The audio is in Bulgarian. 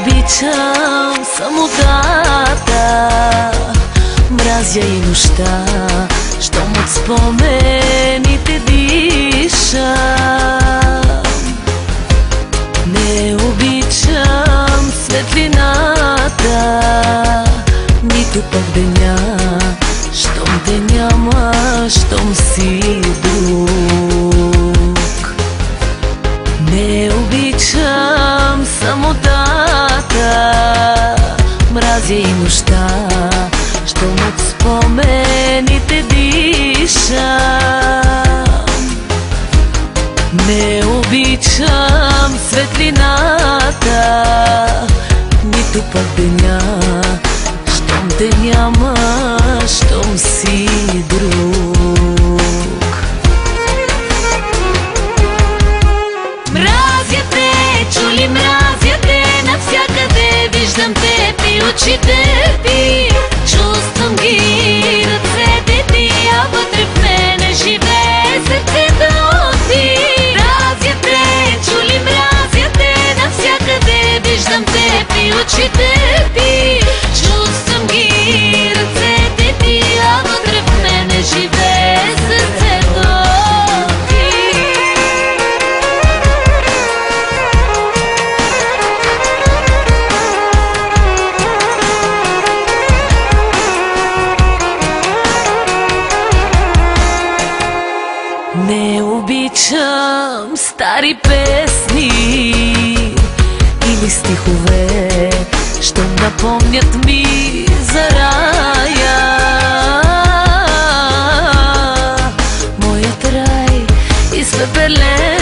обичам самотата, мразя и нощта, щом от спомените дишам. Не обичам светлината, нито пък деня, щом те няма, щом си друг. Не обичам самотата, мразя и нощта, щом от спомените дишам. Не обичам светлината, нито пък деня, щом те няма, щом си друг. Мразя те, чули, мразя те, навсякъде виждам те при очите ти. Чувствам ги ръцете ти, а вътре в мене живее сърцето ти. Мразя те, чули, мразя те, навсякъде виждам те при очите ти. Чувствам ги ръцете ти, а вътре в мене живее сърцето ти. Не обичам стари песни или стихове, щом напомнят ми за рая. Моят рай изпепелен